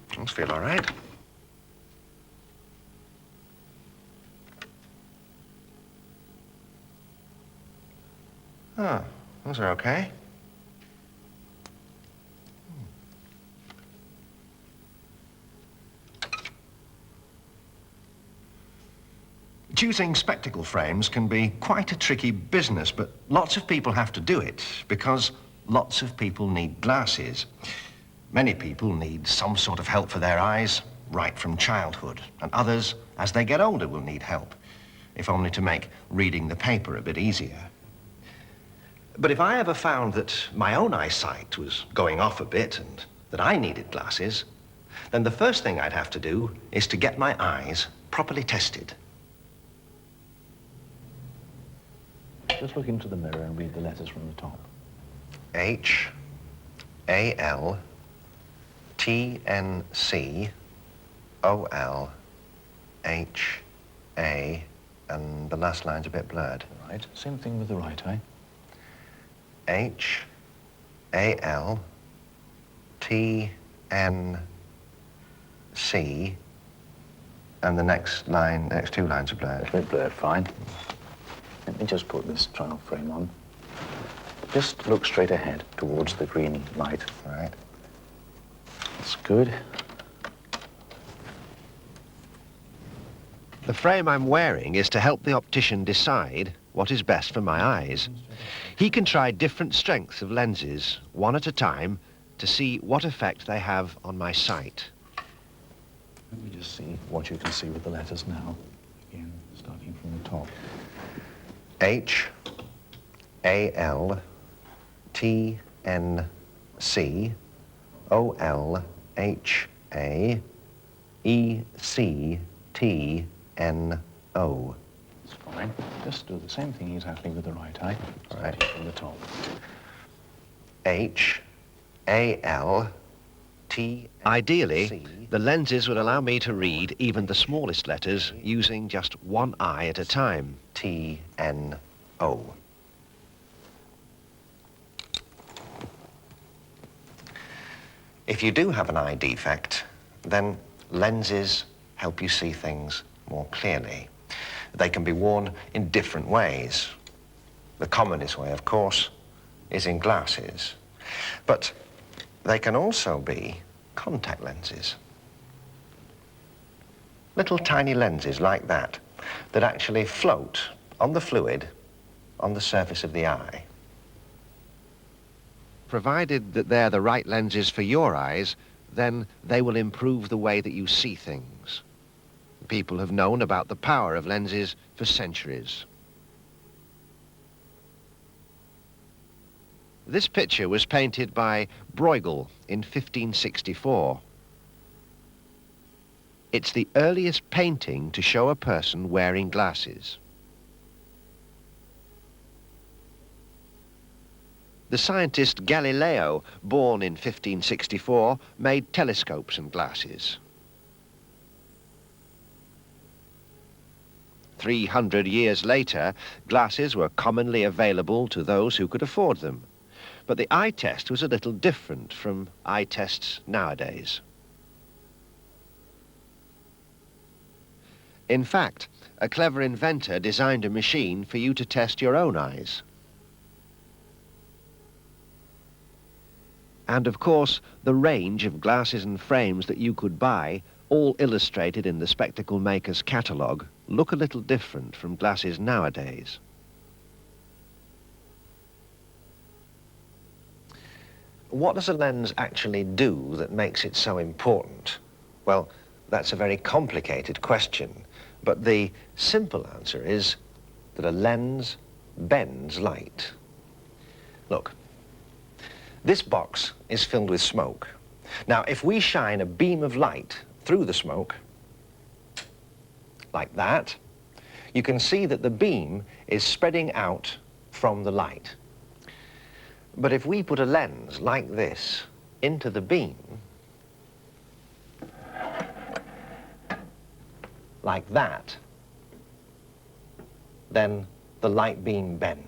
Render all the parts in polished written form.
Things feel all right. Oh, those are okay. Choosing spectacle frames can be quite a tricky business, but lots of people have to do it because lots of people need glasses. Many people need some sort of help for their eyes right from childhood, and others, as they get older, will need help, if only to make reading the paper a bit easier. But if I ever found that my own eyesight was going off a bit and that I needed glasses, then the first thing I'd have to do is to get my eyes properly tested. Just look into the mirror and read the letters from the top. H-A-L-T-N-C-O-L-H-A, and the last line's a bit blurred. Right. Same thing with the right eye. H-A-L-T-N-C, and the next two lines are blurred. A bit blurred, fine. Let me just put this trial frame on. Just look straight ahead towards the green light. Right. That's good. The frame I'm wearing is to help the optician decide what is best for my eyes. He can try different strengths of lenses, one at a time, to see what effect they have on my sight. Let me just see what you can see with the letters now. Again, starting from the top. H-A-L-T-N-C-O-L-H-A-E-C-T-N-O. That's fine. Just do the same thing exactly with the right eye. All right. From the top. H-A-L-T. Ideally, the lenses would allow me to read even the smallest letters using just one eye at a time. T-N-O. If you do have an eye defect, then lenses help you see things more clearly. They can be worn in different ways. The commonest way, of course, is in glasses. But they can also be contact lenses. Little tiny lenses like that actually float on the fluid on the surface of the eye. Provided that they're the right lenses for your eyes, then they will improve the way that you see things. People have known about the power of lenses for centuries. This picture was painted by Bruegel in 1564. It's the earliest painting to show a person wearing glasses. The scientist Galileo, born in 1564, made telescopes and glasses. 300 years later, glasses were commonly available to those who could afford them. But the eye test was a little different from eye tests nowadays. In fact, a clever inventor designed a machine for you to test your own eyes. And of course, the range of glasses and frames that you could buy, all illustrated in the spectacle maker's catalogue, look a little different from glasses nowadays. What does a lens actually do that makes it so important? Well, that's a very complicated question, but the simple answer is that a lens bends light. Look, this box is filled with smoke. Now, if we shine a beam of light through the smoke, like that, you can see that the beam is spreading out from the light. But if we put a lens like this into the beam, like that, then the light beam bends.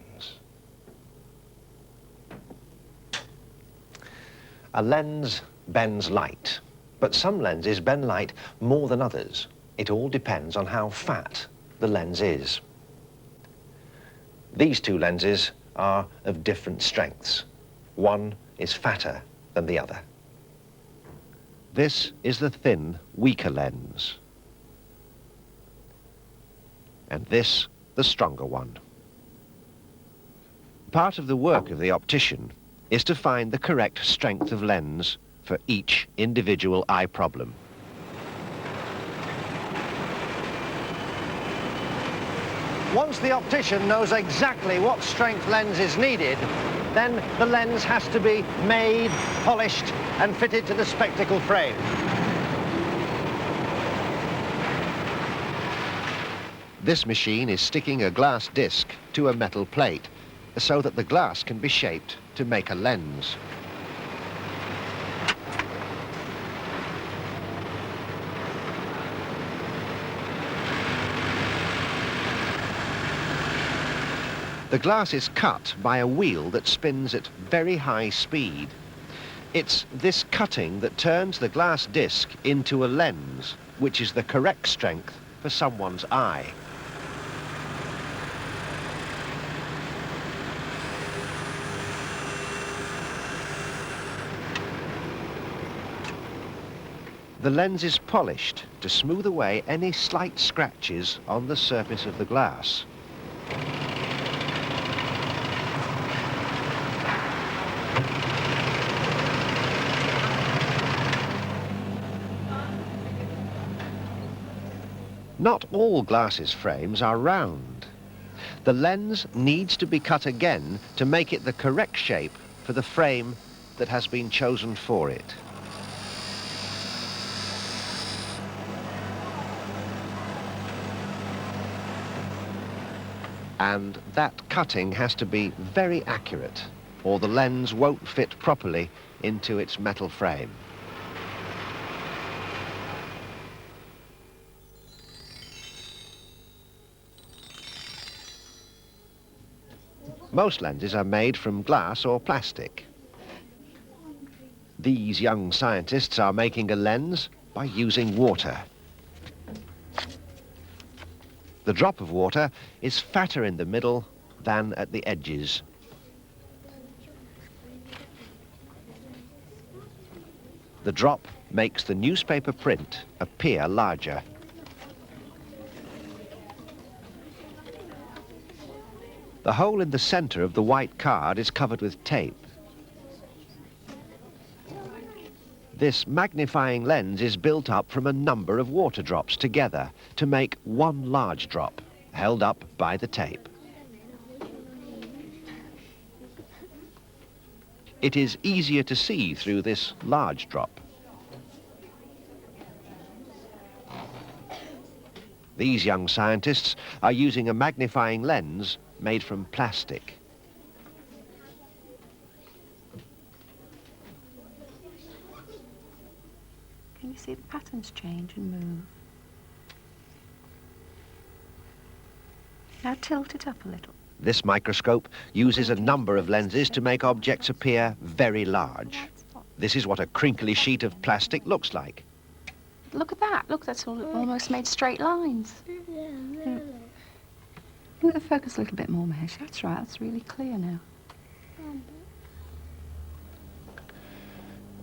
A lens bends light, but some lenses bend light more than others. It all depends on how fat the lens is. These two lenses are of different strengths. One is fatter than the other. This is the thin, weaker lens. And this, the stronger one. Part of the work of the optician is to find the correct strength of lens for each individual eye problem. Once the optician knows exactly what strength lens is needed, then the lens has to be made, polished, and fitted to the spectacle frame. This machine is sticking a glass disc to a metal plate so that the glass can be shaped to make a lens. The glass is cut by a wheel that spins at very high speed. It's this cutting that turns the glass disc into a lens, which is the correct strength for someone's eye. The lens is polished to smooth away any slight scratches on the surface of the glass. Not all glasses frames are round. The lens needs to be cut again to make it the correct shape for the frame that has been chosen for it. And that cutting has to be very accurate, or the lens won't fit properly into its metal frame. Most lenses are made from glass or plastic. These young scientists are making a lens by using water. The drop of water is fatter in the middle than at the edges. The drop makes the newspaper print appear larger. The hole in the center of the white card is covered with tape. This magnifying lens is built up from a number of water drops together to make one large drop, held up by the tape. It is easier to see through this large drop. These young scientists are using a magnifying lens made from plastic. Can you see the patterns change and move? Now tilt it up a little. This microscope uses a number of lenses to make objects appear very large. This is what a crinkly sheet of plastic looks like. Look at that. Look, that's almost made straight lines. Yeah. Move the focus a little bit more, Mahesh. That's right. That's really clear now.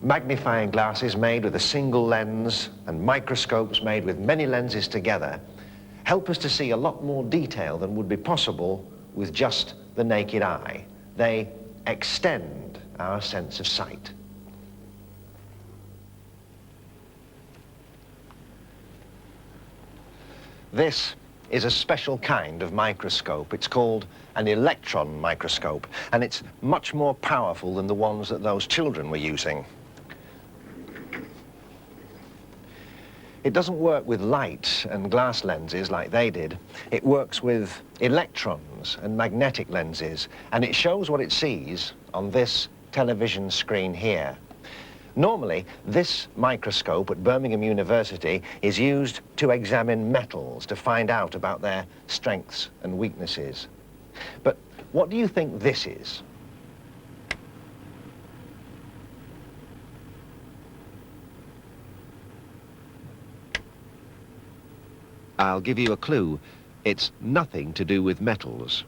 magnifying glasses made with a single lens and microscopes made with many lenses together help us to see a lot more detail than would be possible with just the naked eye. They extend our sense of sight. This is a special kind of microscope. It's called an electron microscope, and it's much more powerful than the ones that those children were using. It doesn't work with light and glass lenses like they did. It works with electrons and magnetic lenses, and it shows what it sees on this television screen here. Normally, this microscope at Birmingham University is used to examine metals, to find out about their strengths and weaknesses. But what do you think this is? I'll give you a clue. It's nothing to do with metals.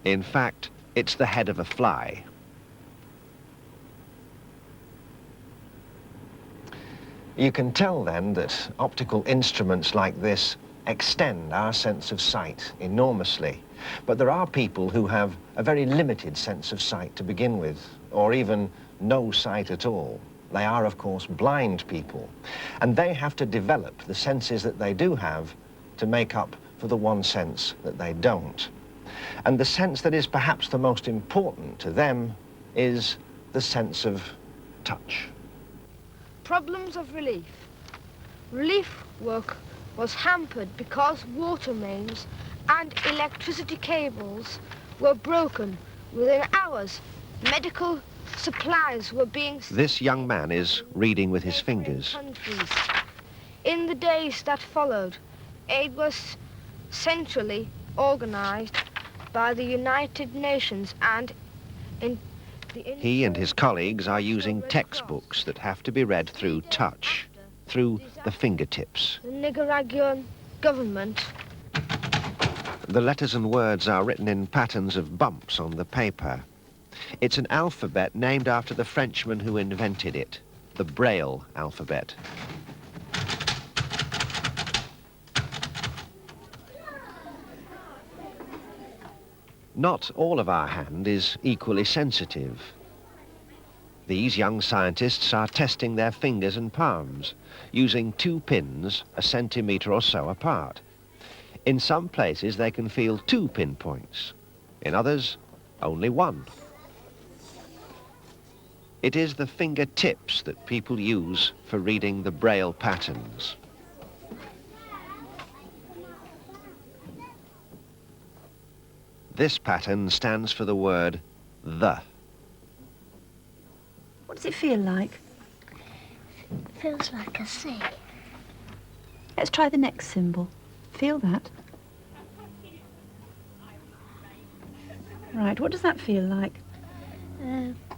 In fact, it's the head of a fly. You can tell then that optical instruments like this extend our sense of sight enormously. But there are people who have a very limited sense of sight to begin with, or even no sight at all. They are, of course, blind people. And they have to develop the senses that they do have to make up for the one sense that they don't. And the sense that is perhaps the most important to them is the sense of touch. Problems of relief. Relief work was hampered because water mains and electricity cables were broken. Within hours, medical supplies were being... This young man is reading with his fingers. Countries. In the days that followed, aid was centrally organized by the United Nations and he and his colleagues are using textbooks that have to be read through touch, through the fingertips. The Nicaraguan government. The letters and words are written in patterns of bumps on the paper. It's an alphabet named after the Frenchman who invented it, the Braille alphabet. Not all of our hand is equally sensitive. These young scientists are testing their fingers and palms, using 2 pins a centimetre or so apart. In some places they can feel 2 pinpoints, in others only 1. It is the fingertips that people use for reading the Braille patterns. This pattern stands for the word the. What does it feel like? Feels like a C. Let's try the next symbol. Feel that? Right, what does that feel like?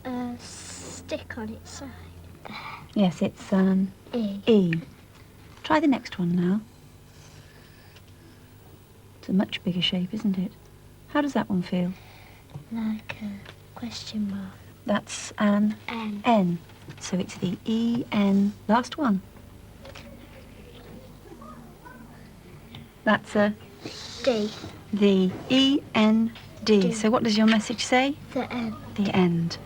A stick on its side. Yes, it's E. E. Try the next one now. It's a much bigger shape, isn't it? How does that one feel? Like a question mark. That's an N. N. So it's the E-N, last one. That's a D. the E-N-D. D. So what does your message say? The N. The end.